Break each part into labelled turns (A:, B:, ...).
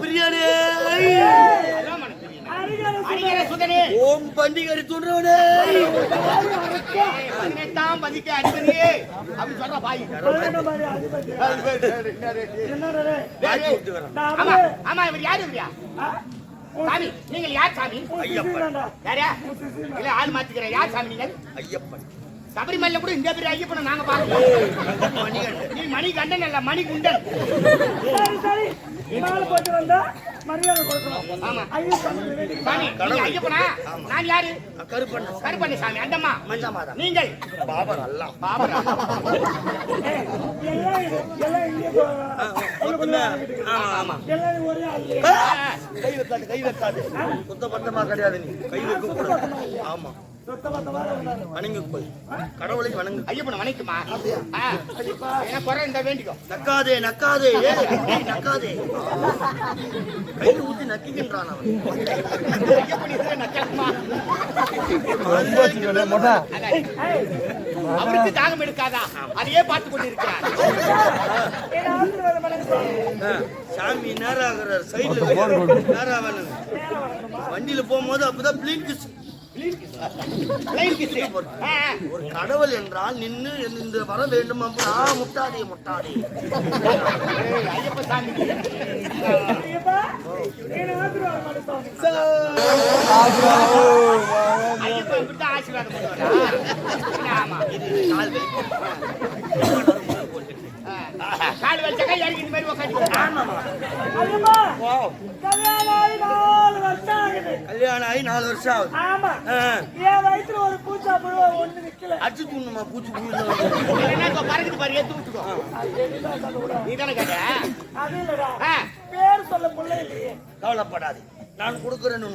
A: பிரியாணி ஓம் பண்டிகை தூண்டுறவனே 18ஆம் பதிக்கு அதிபதியே அப்படி சொல்ற பாய். ஆமா இவர் யாரு இல்லையா சாமி? நீங்கள் யார் சாமி? ஐயப்பன். யாரா இல்ல ஆள் மாத்திக்கிற யார் சாமி நீங்கள்? ஐயப்பன். சபரிமலையில கூட இந்த பேர் ஐயப்பனை நாங்க பாக்கிறோம். மணிகண்டன். நீ மணிகண்டன் அல்ல மணிகுண்டன். சரி மாலை போட்டு வந்தா மரியாதை கொடுக்கணும். ஆமா ஐயப்பன் சாமி. நீங்க ஐயப்பனா? நான் யாரு? கருப்பண்ண. கருப்பண்ண சாமி. அந்தம்மா மஞ்சமாதா. நீங்கள் பாபர் அல்ல. பாபர் ஆமா எல்லாம் ஒரே கை வைக்காது கை வைக்காது சுத்தபத்தமா கிடையாது. நீ கை வைக்க கூடாது. ஆமா வணங்கு போய் கடவுளை வணங்கு. ஐயப்பனை வணங்குமா? குறை இந்த வேண்டிக்கோ. நக்காதே நக்காதே நக்காதே கையில் ஊத்தி நக்கிக்கின்றான் அவன். அவருக்கு தாகம் எடுக்காதா? அதையே பார்த்து கொண்டு இருக்கிறார் சாமி. நேரம் ஆகிறார் சைடுல நேரம் வண்டியில போகும்போது அப்பதான் பிளீன் ஒரு கடவுள் என்றால் நின்று இந்த வர வேண்டும். முட்டாதே முட்டாதே ஐயப்ப சாமி. ஐயப்ப இப்படித்தான் ஆசீர்வாதம் கால் வச்சா இறங்கி இந்த மாதிரி கல்யாணம் ஆகி 4 வருஷம் ஆகுது. ஆமா என் வயித்துல ஒரு பூச்சா புழு ஒண்ணு நிக்கல. அடிச்சு தூணுமா பூச்சி பறக்குது பாரு ஏத்து விட்டுக்கோ. நீ தானே கேட்ட? அது இல்லடா பேர் சொல்ல பிள்ளை இல்லையே. கவலைப்படாது நான் கொடுக்குறேன்னு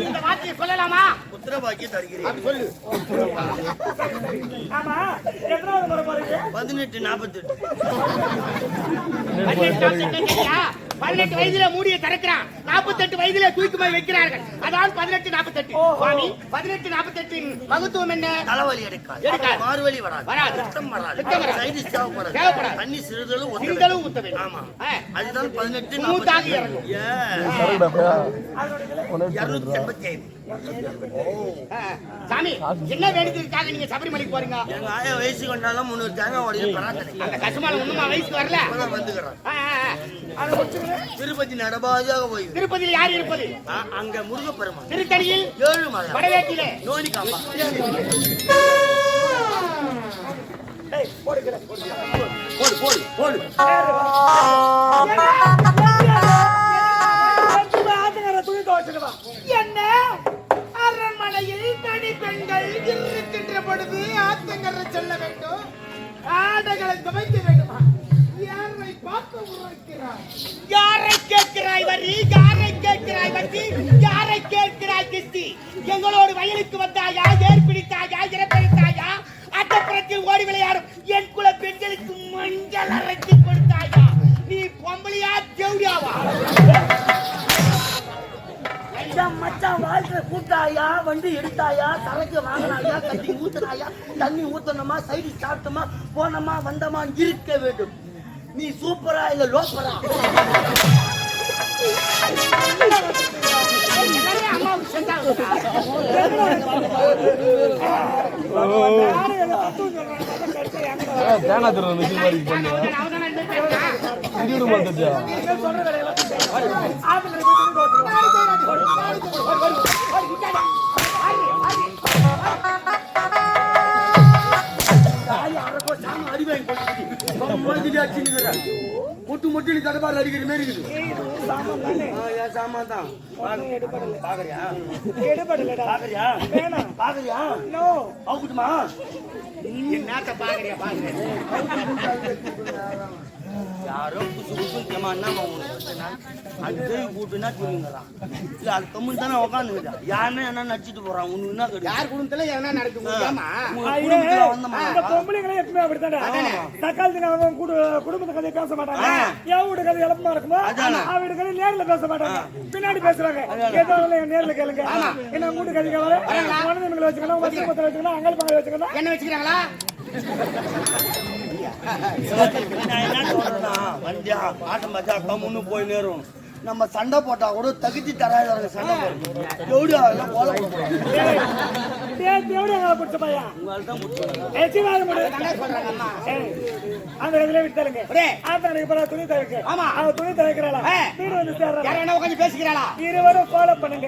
A: இந்த வார்த்தையை சொல்லலாமா? உத்தரவாக்கி தருகிறேன் சொல்லு. ஆமா எத்தனாவது முறை போறீங்க? 18 48. 18 வயதுல மூடிய திறக்கிறான். 48 வயதுல தூக்கி போய் வைக்கிறார்கள். அதான் 18 48. சுவாமி 18 48 மகத்துவம் என்ன? தலைவலி எடுக்காது, மார்வலி வராது, ரத்தம் வராது, சைடிஸ் தேவைப்படாது, தண்ணி சிறிதளவு ஊத்த வேண்டும். ஆமா அதுதான் 18 40 இறங்கும். 285. சாமி என்ன வேண்டியதுக்காக நீங்க சபரிமலைக்கு போறீங்க? எங்க ஆயா வயசு கொண்டாலும் 300 தேங்காய் உடையும் பிரார்த்தனை. அந்த கசுமால ஒண்ணுமா வயசுக்கு வரல வந்துக்கிறேன். திருப்பதி நடபாதியாக போய். திருப்பதியில் யார் இருப்பது? அங்க முருகப்பெருமான். திருத்தணியில் 7 மலை. வடவேட்டிலே நோனி காம்பா. போடு போடு போடு. என்ன அரண்மனையில் தனி பெண்கள் இருக்கின்ற பொழுது ஆத்தங்கரை செல்ல வேண்டும், ஆடைகளை துவைக்க வேண்டுமா? யாரை பார்க்க உரைக்கிறாய்? யாரை கேட்கிறாய் வரி? யாரை கேட்கிறாய் வட்டி? யாரை கேட்கிறாய் கிஸ்தி? எங்களோடு வயலுக்கு வந்தாயா? ஏர் பிடித்தாயா? இறப்பெடுத்தாயா? அட்டப்புறத்தில் ஓடி விளையாடும் என் குல பெண்களுக்கு மஞ்சள் அரைச்சி கொடுத்தாயா? நீ பொம்பளையா தேவடியாவா? மச்சான் வாழ்க்கை கூட்டாயா? வண்டி எடுத்தாயா? சரக்கு வாங்கினாயா? கட்டி ஊத்துனாயா? தண்ணி ஊத்தணுமா? சைடு சாப்பிட்டோமா? போனோமா வந்தோமா இருக்க வேண்டும். நீ சூப்பரா இல்ல லோப்பரா? முட்டு முட்டு தடபாடு அடிக்கிற மாதிரி இருக்குது. சாமான் தான் பாக்குறியா? பாக்குறியா? பாக்குறியா? அவுக்குட்டுமா? என்னத்த பாக்குறியா? பாக்குறேன் யாரோ புதுசு புதுசு ஜமான்னா அது கூட்டுனா சொல்லுங்கறான். இல்ல அது கம்முன்னு தானே உட்காந்துக்கிட்டா யாருமே என்ன நடிச்சிட்டு போறான். உனக்கு என்ன கிடையாது? யார் குடும்பத்துல என்ன நடக்கும்? பொம்பளைங்களே எப்பவுமே அப்படித்தானே. தக்காளி அவன் குடும்பத்தை கதையை பேச மாட்டாங்க. என் வீடு கதை எளப்பமா இருக்குமோ அவன் வீடு கதை நேர்ல பேச மாட்டாங்க, பின்னாடி பேசுறாங்க. கேட்டாலும் நேர்ல கேளுங்க. என்ன வீட்டு கதை கேள குழந்தைங்களை வச்சுக்கணும், வச்சுக்கணும், அங்காளி பங்காளி வச்சுக்கணும். என்ன வச்சுக்கிறாங்களா?
B: நான் என்ன சொல்றேன்னா வந்தியா ஆட்டம் பார்த்தா கம்முன்னு போய் நேரும் நம்ம சண்டை போட்டா கூட தகுதி தராத சண்டை போடுறோம் எல்லாம் போல
A: துணி தவிக்கிறாளா வீடு வந்து சேர்றா
B: பேசிக்கிறாளா
A: இருவரும் ஃபாலோ பண்ணுங்க